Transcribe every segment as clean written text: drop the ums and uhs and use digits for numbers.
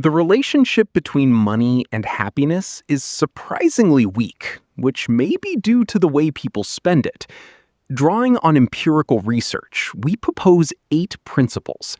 The relationship between money and happiness is surprisingly weak, which may be due to the way people spend it. Drawing on empirical research, we propose 8 principles.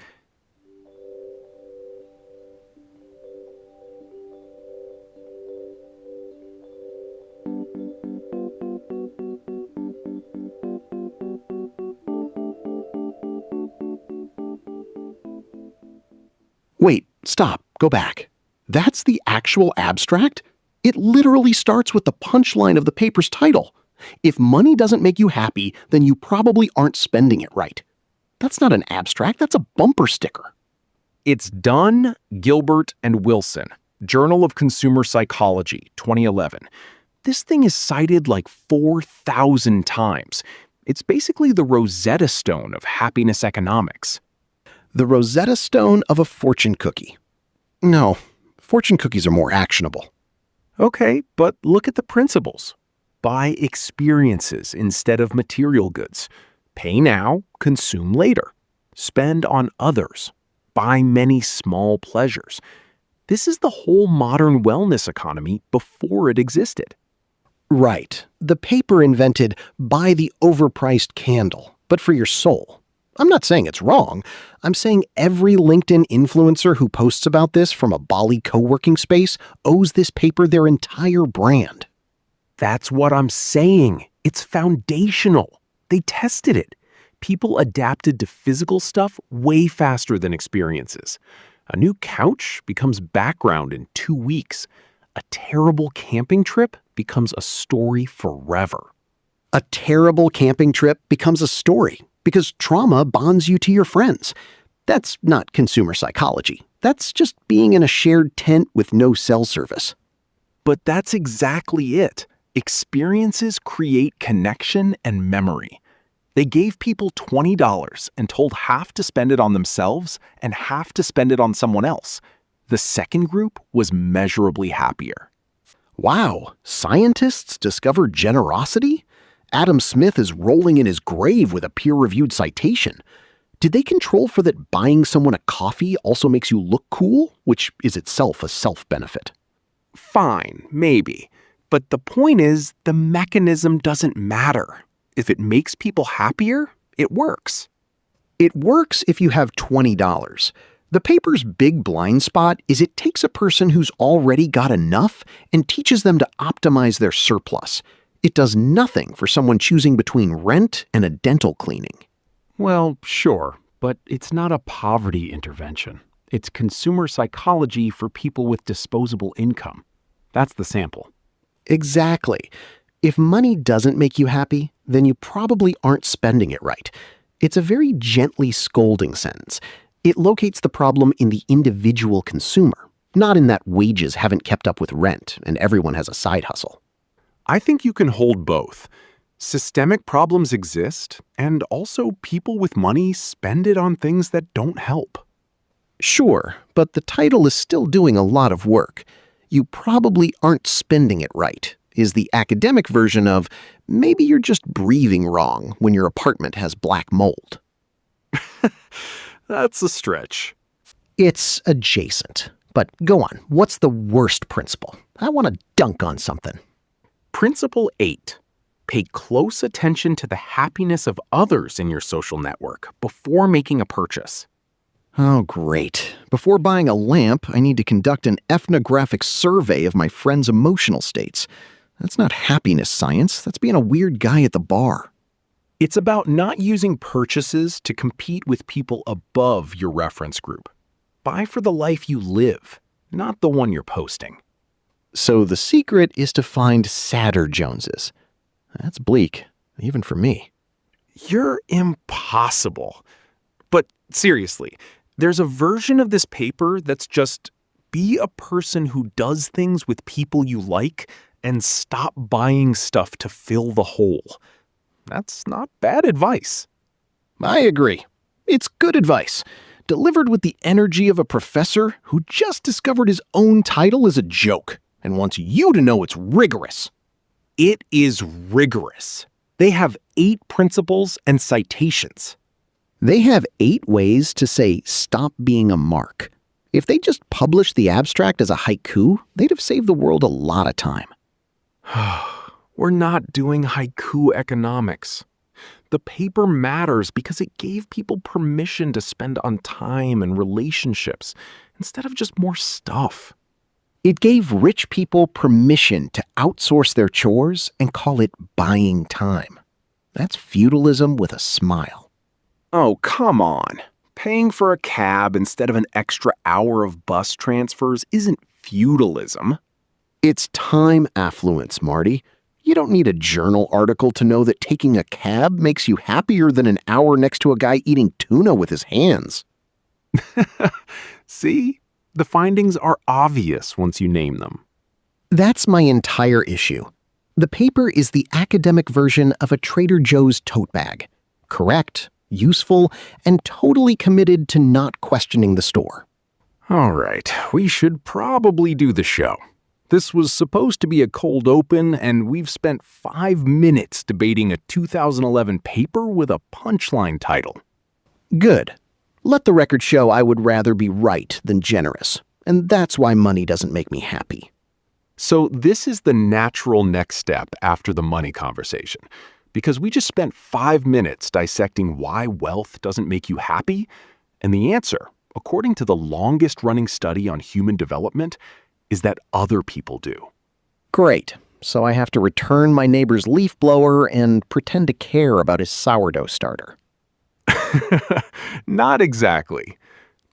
Wait, stop, go back. That's the actual abstract? It literally starts with the punchline of the paper's title. If money doesn't make you happy, then you probably aren't spending it right. That's not an abstract, that's a bumper sticker. It's Dunn, Gilbert, and Wilson, Journal of Consumer Psychology, 2011. This thing is cited like 4,000 times. It's basically the Rosetta Stone of happiness economics. The Rosetta Stone of a fortune cookie. No, fortune cookies are more actionable. Okay, but look at the principles. Buy experiences instead of material goods. Pay now, consume later. Spend on others. Buy many small pleasures. This is the whole modern wellness economy before it existed. Right. The paper invented buy the overpriced candle, but for your soul. I'm not saying it's wrong. I'm saying every LinkedIn influencer who posts about this from a Bali co-working space owes this paper their entire brand. That's what I'm saying. It's foundational. They tested it. People adapted to physical stuff way faster than experiences. A new couch becomes background in 2 weeks. A terrible camping trip becomes a story forever. A terrible camping trip becomes a story because trauma bonds you to your friends. That's not consumer psychology. That's just being in a shared tent with no cell service. But that's exactly it. Experiences create connection and memory. They gave people $20 and told half to spend it on themselves and half to spend it on someone else. The second group was measurably happier. Wow, scientists discovered generosity? Adam Smith is rolling in his grave with a peer-reviewed citation. Did they control for that buying someone a coffee also makes you look cool, which is itself a self-benefit? Fine, maybe. But the point is, the mechanism doesn't matter. If it makes people happier, it works. It works if you have $20. The paper's big blind spot is it takes a person who's already got enough and teaches them to optimize their surplus. It does nothing for someone choosing between rent and a dental cleaning. Well, sure, but it's not a poverty intervention. It's consumer psychology for people with disposable income. That's the sample. Exactly. If money doesn't make you happy, then you probably aren't spending it right. It's a very gently scolding sentence. It locates the problem in the individual consumer, not in that wages haven't kept up with rent and everyone has a side hustle. I think you can hold both. Systemic problems exist, and also people with money spend it on things that don't help. Sure, but the title is still doing a lot of work. You probably aren't spending it right, is the academic version of maybe you're just breathing wrong when your apartment has black mold. That's a stretch. It's adjacent. But go on, what's the worst principle? I want to dunk on something. Principle 8. Pay close attention to the happiness of others in your social network before making a purchase. Oh, great. Before buying a lamp, I need to conduct an ethnographic survey of my friends' emotional states. That's not happiness science. That's being a weird guy at the bar. It's about not using purchases to compete with people above your reference group. Buy for the life you live, not the one you're posting. So the secret is to find sadder Joneses. That's bleak, even for me. You're impossible. But seriously, there's a version of this paper that's just be a person who does things with people you like and stop buying stuff to fill the hole. That's not bad advice. I agree. It's good advice, delivered with the energy of a professor who just discovered his own title is a joke and wants you to know it's rigorous. It is rigorous. They have 8 principles and citations. They have 8 ways to say stop being a mark. If they just published the abstract as a haiku, they'd have saved the world a lot of time. We're not doing haiku economics. The paper matters because it gave people permission to spend on time and relationships instead of just more stuff. It gave rich people permission to outsource their chores and call it buying time. That's feudalism with a smile. Oh, come on. Paying for a cab instead of an extra hour of bus transfers isn't feudalism. It's time affluence, Marty. You don't need a journal article to know that taking a cab makes you happier than an hour next to a guy eating tuna with his hands. See? The findings are obvious once you name them. That's my entire issue. The paper is the academic version of a Trader Joe's tote bag. Correct, useful, and totally committed to not questioning the store. All right, we should probably do the show. This was supposed to be a cold open, and we've spent 5 minutes debating a 2011 paper with a punchline title. Good. Let the record show I would rather be right than generous, and that's why money doesn't make me happy. So this is the natural next step after the money conversation, because we just spent 5 minutes dissecting why wealth doesn't make you happy, and the answer, according to the longest-running study on human development, is that other people do. Great. So I have to return my neighbor's leaf blower and pretend to care about his sourdough starter. Not exactly.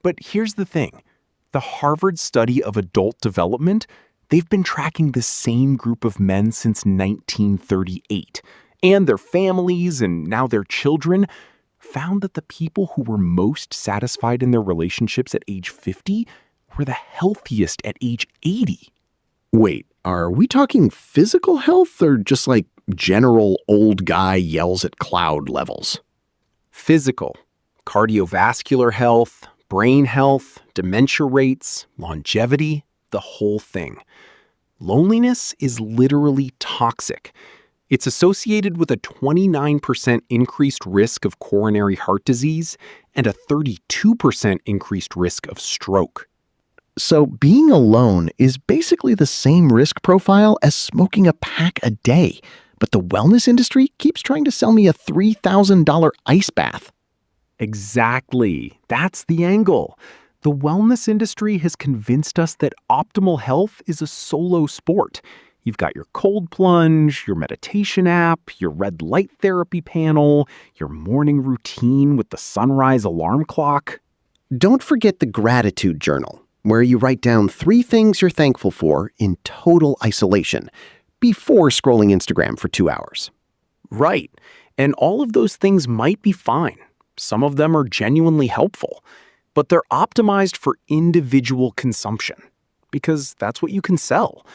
But here's the thing. The Harvard study of adult development, they've been tracking the same group of men since 1938, and their families and now their children found that the people who were most satisfied in their relationships at age 50 were the healthiest at age 80. Wait, are we talking physical health or just like general old guy yells at cloud levels? Physical, cardiovascular health, brain health, dementia rates, longevity, the whole thing. Loneliness is literally toxic. It's associated with a 29% increased risk of coronary heart disease and a 32% increased risk of stroke. So being alone is basically the same risk profile as smoking a pack a day, but the wellness industry keeps trying to sell me a $3,000 ice bath. Exactly. That's the angle. The wellness industry has convinced us that optimal health is a solo sport. You've got your cold plunge, your meditation app, your red light therapy panel, your morning routine with the sunrise alarm clock. Don't forget the gratitude journal, where you write down 3 things you're thankful for in total isolation before scrolling Instagram for 2 hours. Right. And all of those things might be fine. Some of them are genuinely helpful, but they're optimized for individual consumption because that's what you can sell.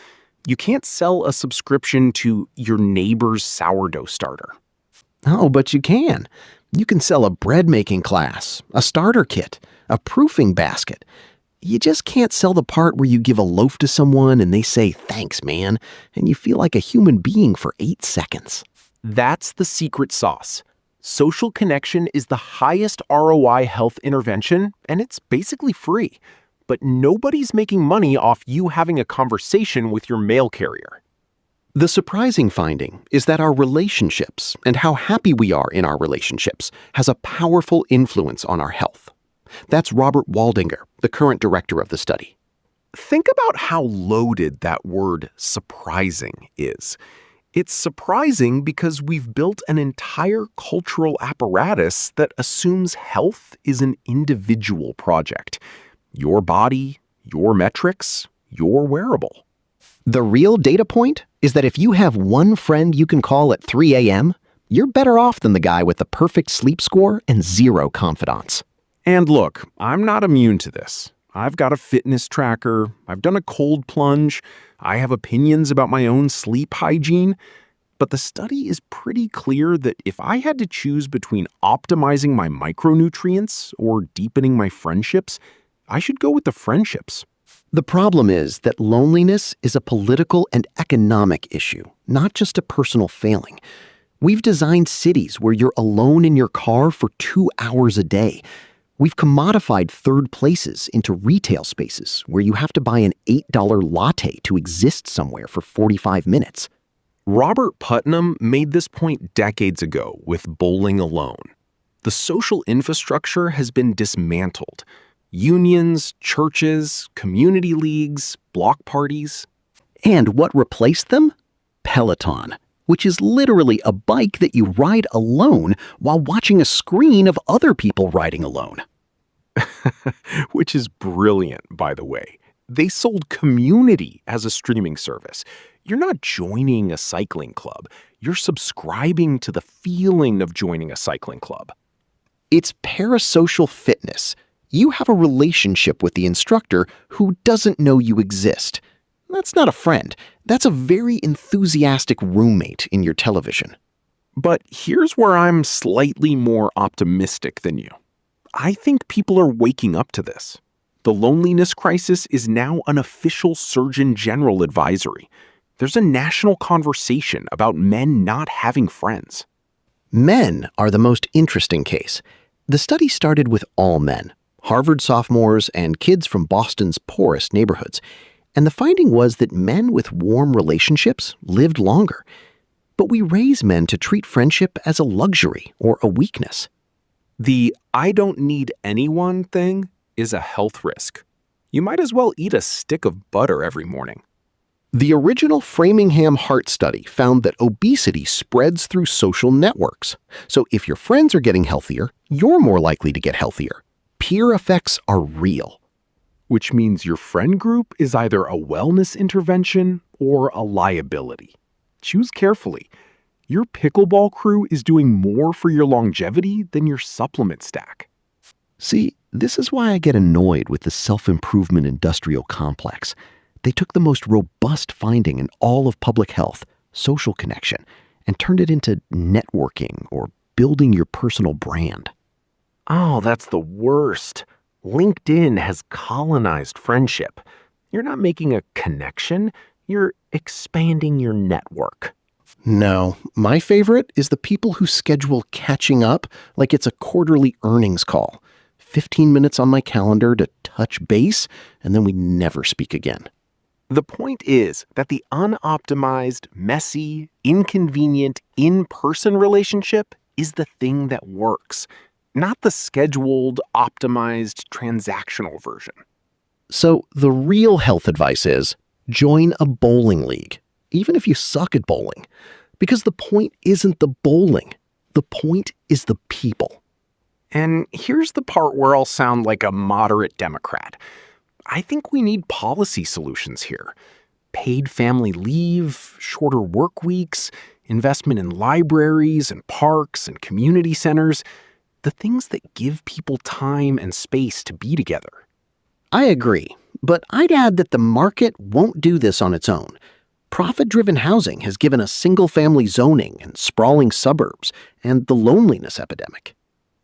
You can't sell a subscription to your neighbor's sourdough starter. Oh, but you can. You can sell a bread making class, a starter kit, a proofing basket. You just can't sell the part where you give a loaf to someone and they say, "Thanks, man," and you feel like a human being for 8 seconds. That's the secret sauce. Social connection is the highest ROI health intervention, and it's basically free. But nobody's making money off you having a conversation with your mail carrier. The surprising finding is that our relationships and how happy we are in our relationships has a powerful influence on our health. That's Robert Waldinger, the current director of the study. Think about how loaded that word surprising is. It's surprising because we've built an entire cultural apparatus that assumes health is an individual project. Your body, your metrics, your wearable. The real data point is that if you have one friend you can call at 3 a.m., you're better off than the guy with the perfect sleep score and 0 confidants. And look, I'm not immune to this. I've got a fitness tracker, I've done a cold plunge, I have opinions about my own sleep hygiene, but the study is pretty clear that if I had to choose between optimizing my micronutrients or deepening my friendships, I should go with the friendships. The problem is that loneliness is a political and economic issue, not just a personal failing. We've designed cities where you're alone in your car for 2 hours a day. We've commodified third places into retail spaces where you have to buy an $8 latte to exist somewhere for 45 minutes. Robert Putnam made this point decades ago with Bowling Alone. The social infrastructure has been dismantled. Unions, churches, community leagues, block parties. And what replaced them? Peloton, which is literally a bike that you ride alone while watching a screen of other people riding alone. Which is brilliant, by the way. They sold Community as a streaming service. You're not joining a cycling club. You're subscribing to the feeling of joining a cycling club. It's parasocial fitness. You have a relationship with the instructor who doesn't know you exist. That's not a friend. That's a very enthusiastic roommate in your television. But here's where I'm slightly more optimistic than you. I think people are waking up to this. The loneliness crisis is now an official Surgeon General advisory. There's a national conversation about men not having friends. Men are the most interesting case. The study started with all men, Harvard sophomores and kids from Boston's poorest neighborhoods. And the finding was that men with warm relationships lived longer. But we raise men to treat friendship as a luxury or a weakness. The "I don't need anyone" thing is a health risk. You might as well eat a stick of butter every morning. The original Framingham Heart Study found that obesity spreads through social networks. So if your friends are getting healthier, you're more likely to get healthier. Peer effects are real. Which means your friend group is either a wellness intervention or a liability. Choose carefully. Your pickleball crew is doing more for your longevity than your supplement stack. See, this is why I get annoyed with the self-improvement industrial complex. They took the most robust finding in all of public health, social connection, and turned it into networking or building your personal brand. Oh, that's the worst. LinkedIn has colonized friendship. You're not making a connection, you're expanding your network. No, my favorite is the people who schedule catching up like it's a quarterly earnings call. 15 minutes on my calendar to touch base, and then we never speak again. The point is that the unoptimized, messy, inconvenient, in-person relationship is the thing that works, not the scheduled, optimized, transactional version. So the real health advice is join a bowling league, even if you suck at bowling. Because the point isn't the bowling. The point is the people. And here's the part where I'll sound like a moderate Democrat. I think we need policy solutions here. Paid family leave, shorter work weeks, investment in libraries and parks and community centers, the things that give people time and space to be together. I agree, but I'd add that the market won't do this on its own. Profit-driven housing has given us single-family zoning and sprawling suburbs and the loneliness epidemic.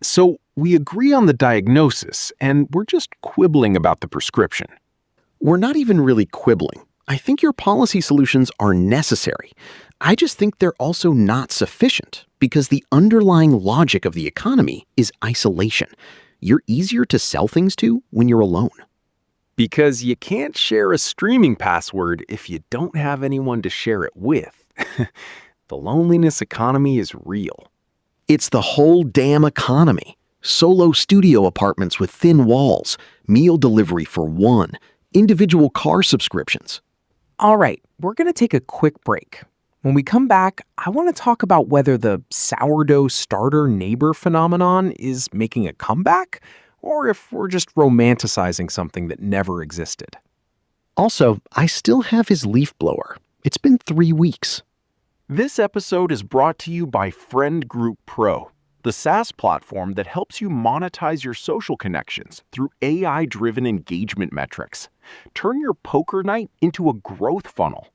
So we agree on the diagnosis, and we're just quibbling about the prescription. We're not even really quibbling. I think your policy solutions are necessary. I just think they're also not sufficient because the underlying logic of the economy is isolation. You're easier to sell things to when you're alone. Because you can't share a streaming password if you don't have anyone to share it with. The loneliness economy is real. It's the whole damn economy. Solo studio apartments with thin walls, meal delivery for one, individual car subscriptions. All right, we're going to take a quick break. When we come back, I want to talk about whether the sourdough starter neighbor phenomenon is making a comeback, or if we're just romanticizing something that never existed. Also, I still have his leaf blower. It's been 3 weeks. This episode is brought to you by Friend Group Pro, the SaaS platform that helps you monetize your social connections through AI-driven engagement metrics. Turn your poker night into a growth funnel.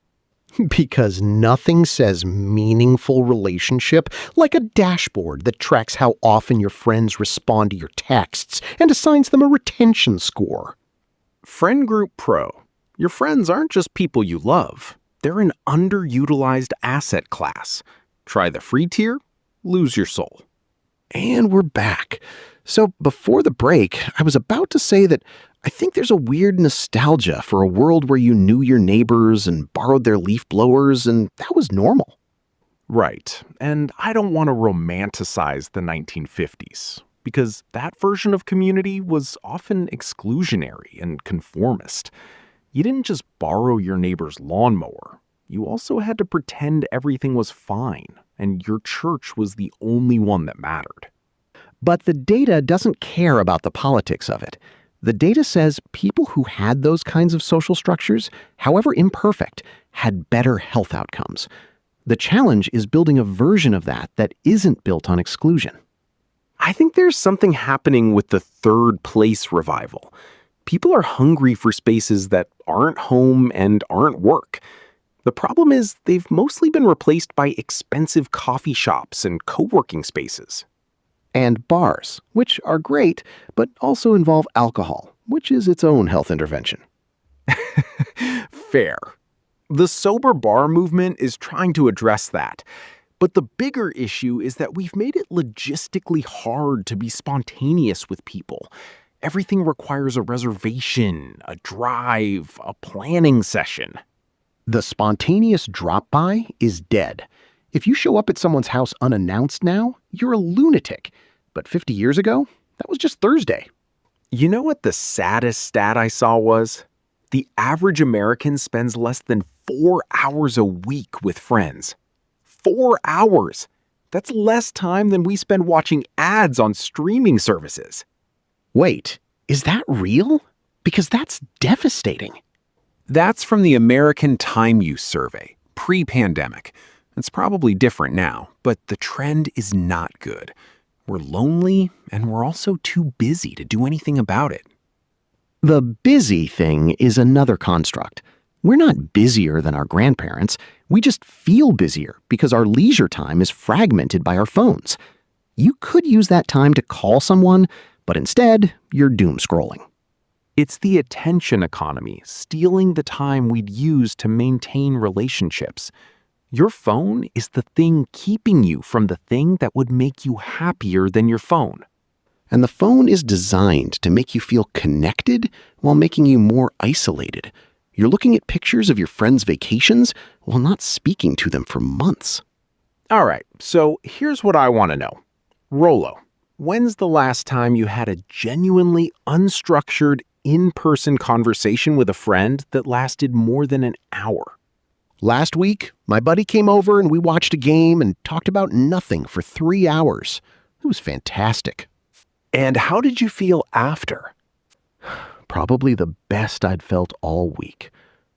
Because nothing says meaningful relationship like a dashboard that tracks how often your friends respond to your texts and assigns them a retention score. Friend Group Pro. Your friends aren't just people you love. They're an underutilized asset class. Try the free tier, lose your soul. And we're back. So before the break, I was about to say that I think there's a weird nostalgia for a world where you knew your neighbors and borrowed their leaf blowers, and that was normal. Right. And I don't want to romanticize the 1950s, because that version of community was often exclusionary and conformist. You didn't just borrow your neighbor's lawnmower. You also had to pretend everything was fine, and your church was the only one that mattered. But the data doesn't care about the politics of it. The data says people who had those kinds of social structures, however imperfect, had better health outcomes. The challenge is building a version of that that isn't built on exclusion. I think there's something happening with the third place revival. People are hungry for spaces that aren't home and aren't work. The problem is they've mostly been replaced by expensive coffee shops and co-working spaces. And bars, which are great, but also involve alcohol, which is its own health intervention. Fair. The sober bar movement is trying to address that. But the bigger issue is that we've made it logistically hard to be spontaneous with people. Everything requires a reservation, a drive, a planning session. The spontaneous drop-by is dead. If you show up at someone's house unannounced now, you're a lunatic. But 50 years ago, that was just Thursday. You know what the saddest stat I saw was? The average American spends less than 4 hours a week with friends. 4 hours! That's less time than we spend watching ads on streaming services. Wait, is that real? Because that's devastating. That's from the American Time Use Survey, pre-pandemic. It's probably different now, but the trend is not good. We're lonely, and we're also too busy to do anything about it. The busy thing is another construct. We're not busier than our grandparents. We just feel busier because our leisure time is fragmented by our phones. You could use that time to call someone, but instead, you're doom scrolling. It's the attention economy stealing the time we'd use to maintain relationships. Your phone is the thing keeping you from the thing that would make you happier than your phone. And the phone is designed to make you feel connected while making you more isolated. You're looking at pictures of your friends' vacations while not speaking to them for months. All right, so here's what I want to know. Rolo, when's the last time you had a genuinely unstructured, in-person conversation with a friend that lasted more than an hour? Last week, my buddy came over and we watched a game and talked about nothing for 3 hours. It was fantastic. And how did you feel after? Probably the best I'd felt all week.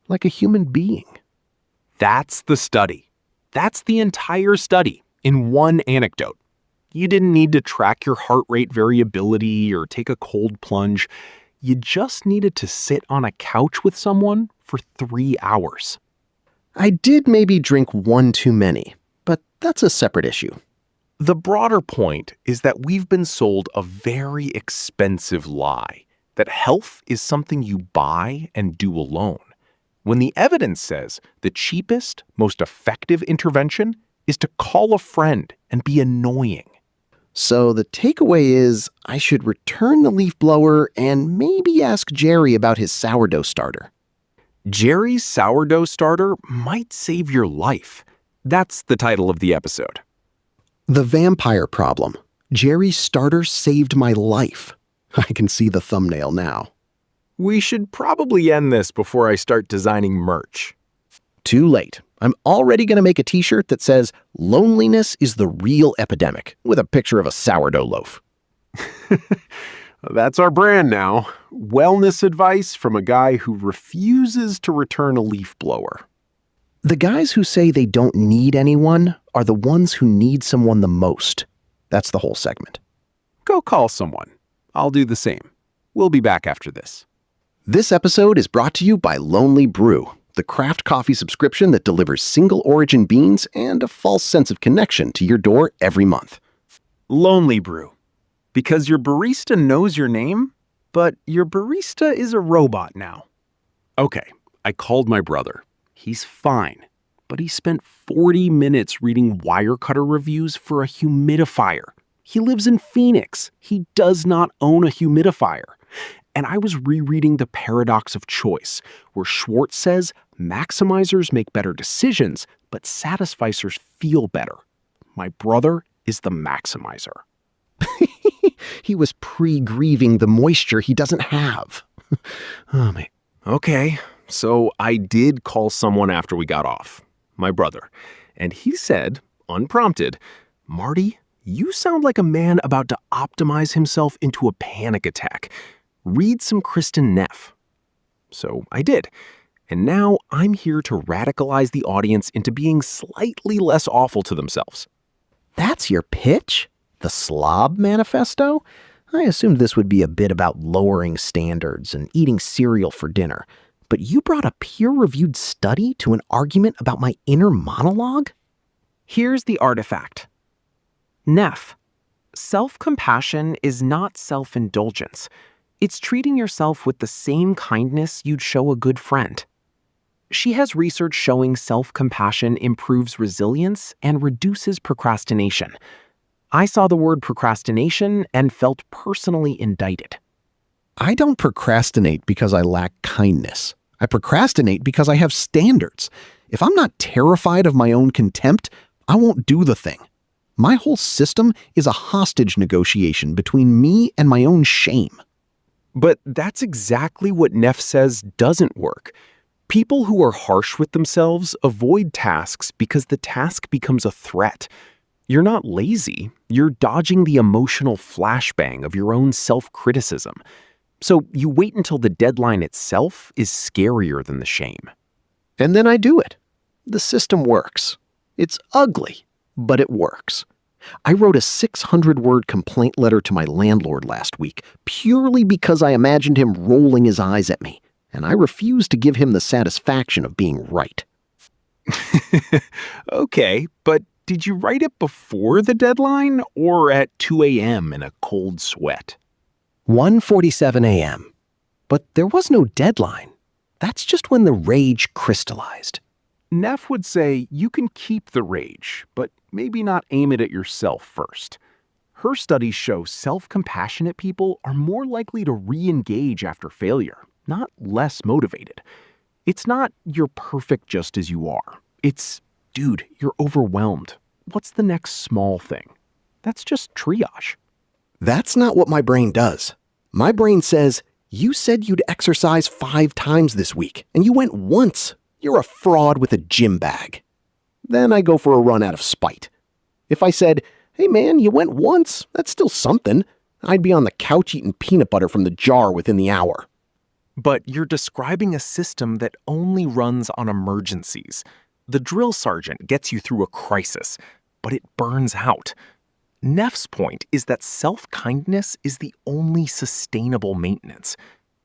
Like a human being. That's the study. That's the entire study in one anecdote. You didn't need to track your heart rate variability or take a cold plunge. You just needed to sit on a couch with someone for 3 hours. I did maybe drink one too many, but that's a separate issue. The broader point is that we've been sold a very expensive lie, that health is something you buy and do alone, when the evidence says the cheapest, most effective intervention is to call a friend and be annoying. So the takeaway is I should return the leaf blower and maybe ask Jerry about his sourdough starter. Jerry's sourdough starter might save your life. That's the title of the episode. The vampire problem. Jerry's starter saved my life. I can see the thumbnail now. We should probably end this before I start designing merch. Too late. I'm already going to make a t-shirt that says, "Loneliness is the real epidemic," with a picture of a sourdough loaf. That's our brand now. Wellness advice from a guy who refuses to return a leaf blower. The guys who say they don't need anyone are the ones who need someone the most. That's the whole segment. Go call someone. I'll do the same. We'll be back after this. This episode is brought to you by Lonely Brew, the craft coffee subscription that delivers single origin beans and a false sense of connection to your door every month. Lonely Brew. Because your barista knows your name, but your barista is a robot now. Okay, I called my brother. He's fine, but he spent 40 minutes reading Wirecutter reviews for a humidifier. He lives in Phoenix. He does not own a humidifier. And I was rereading The Paradox of Choice, where Schwartz says maximizers make better decisions, but satisficers feel better. My brother is the maximizer. He was pre-grieving the moisture he doesn't have. Oh, man. Okay, so I did call someone after we got off, my brother, and he said, unprompted, "Marty, you sound like a man about to optimize himself into a panic attack. Read some Kristin Neff." So I did, and now I'm here to radicalize the audience into being slightly less awful to themselves. That's your pitch? The Slob Manifesto? I assumed this would be a bit about lowering standards and eating cereal for dinner. But you brought a peer-reviewed study to an argument about my inner monologue? Here's the artifact. Neff, self-compassion is not self-indulgence. It's treating yourself with the same kindness you'd show a good friend. She has research showing self-compassion improves resilience and reduces procrastination. I saw the word procrastination and felt personally indicted. I don't procrastinate because I lack kindness. I procrastinate because I have standards. If I'm not terrified of my own contempt, I won't do the thing. My whole system is a hostage negotiation between me and my own shame. But that's exactly what Neff says doesn't work. People who are harsh with themselves avoid tasks because the task becomes a threat. You're not lazy. You're dodging the emotional flashbang of your own self-criticism. So you wait until the deadline itself is scarier than the shame. And then I do it. The system works. It's ugly, but it works. I wrote a 600-word complaint letter to my landlord last week purely because I imagined him rolling his eyes at me, and I refused to give him the satisfaction of being right. Okay, but did you write it before the deadline or at 2 a.m. in a cold sweat? 1:47 a.m. But there was no deadline. That's just when the rage crystallized. Neff would say you can keep the rage, but maybe not aim it at yourself first. Her studies show self-compassionate people are more likely to re-engage after failure, not less motivated. It's not you're perfect just as you are. It's, dude, you're overwhelmed. What's the next small thing? That's just triage. That's not what my brain does. My brain says, you said you'd exercise 5 times this week, and you went once. You're a fraud with a gym bag. Then I go for a run out of spite. If I said, hey man, you went once, that's still something, I'd be on the couch eating peanut butter from the jar within the hour. But you're describing a system that only runs on emergencies. The drill sergeant gets you through a crisis, but it burns out. Neff's point is that self-kindness is the only sustainable maintenance.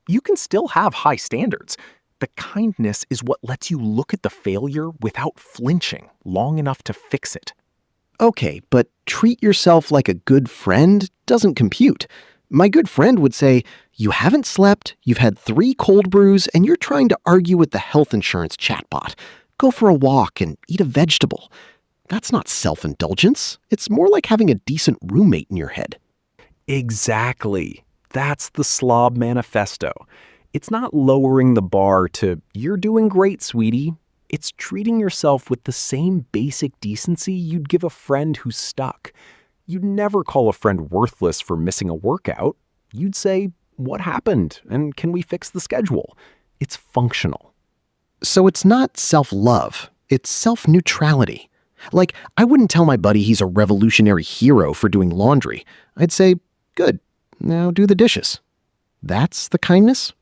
You can still have high standards. The kindness is what lets you look at the failure without flinching long enough to fix it. Okay, but treat yourself like a good friend doesn't compute. My good friend would say, you haven't slept, you've had 3 cold brews, and you're trying to argue with the health insurance chatbot. Go for a walk and eat a vegetable. That's not self-indulgence. It's more like having a decent roommate in your head. Exactly. That's the Slob Manifesto. It's not lowering the bar to, you're doing great, sweetie. It's treating yourself with the same basic decency you'd give a friend who's stuck. You'd never call a friend worthless for missing a workout. You'd say, what happened, and can we fix the schedule? It's functional. So it's not self-love. It's self-neutrality. Like, I wouldn't tell my buddy he's a revolutionary hero for doing laundry. I'd say, good, now do the dishes. That's the kindness?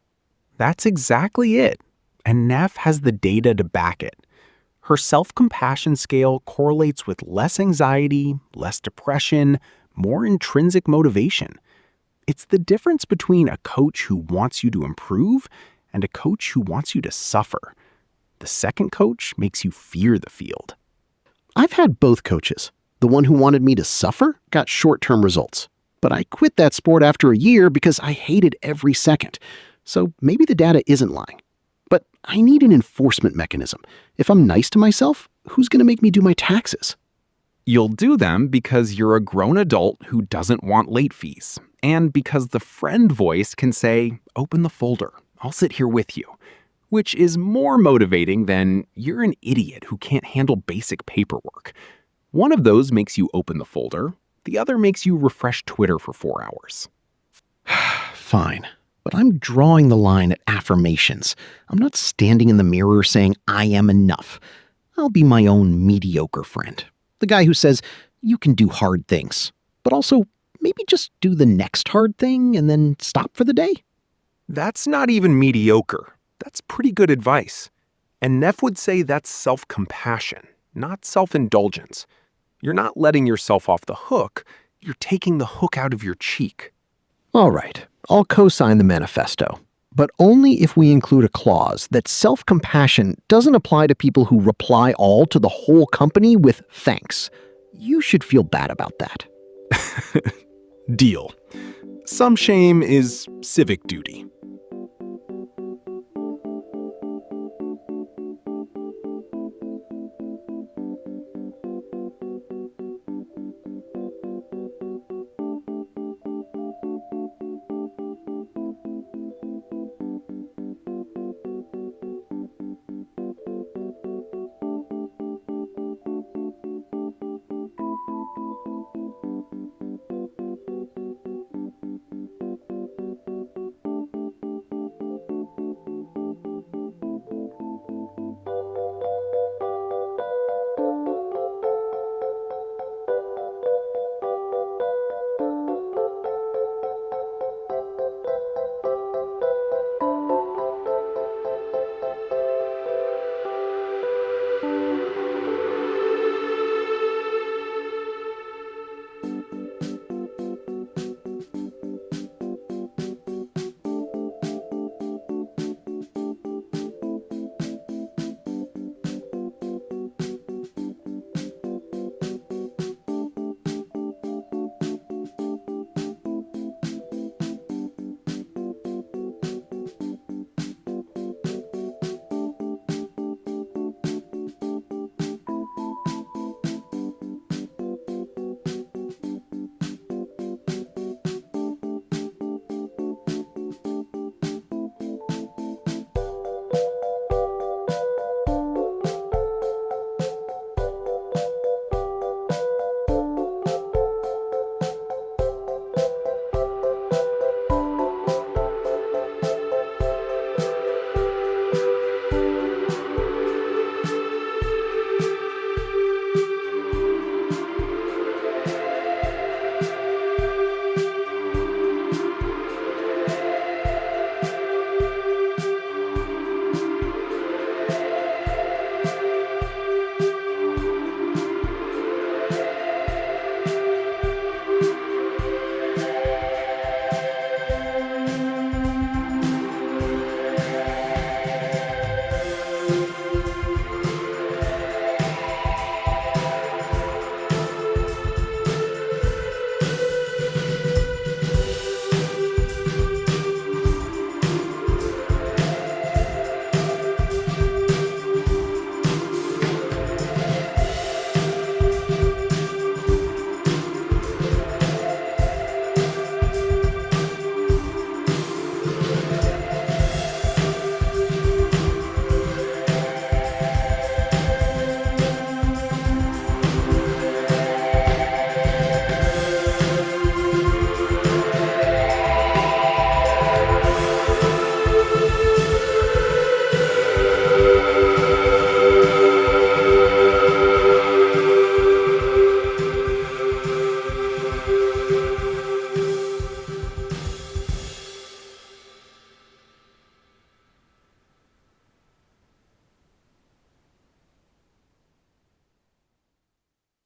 That's exactly it. And Neff has the data to back it. Her self-compassion scale correlates with less anxiety, less depression, more intrinsic motivation. It's the difference between a coach who wants you to improve and a coach who wants you to suffer. The second coach makes you fear the field. I've had both coaches. The one who wanted me to suffer got short-term results. But I quit that sport after a year because I hated every second. So maybe the data isn't lying. But I need an enforcement mechanism. If I'm nice to myself, who's going to make me do my taxes? You'll do them because you're a grown adult who doesn't want late fees, and because the friend voice can say, "Open the folder, I'll sit here with you," which is more motivating than "You're an idiot who can't handle basic paperwork." One of those makes you open the folder, the other makes you refresh Twitter for 4 hours. Fine, but I'm drawing the line at affirmations. I'm not standing in the mirror saying I am enough. I'll be my own mediocre friend. The guy who says, you can do hard things, but also maybe just do the next hard thing and then stop for the day. That's not even mediocre. That's pretty good advice. And Neff would say that's self-compassion, not self-indulgence. You're not letting yourself off the hook, you're taking the hook out of your cheek. All right, I'll co-sign the manifesto, but only if we include a clause that self-compassion doesn't apply to people who reply all to the whole company with thanks. You should feel bad about that. Deal. Some shame is civic duty.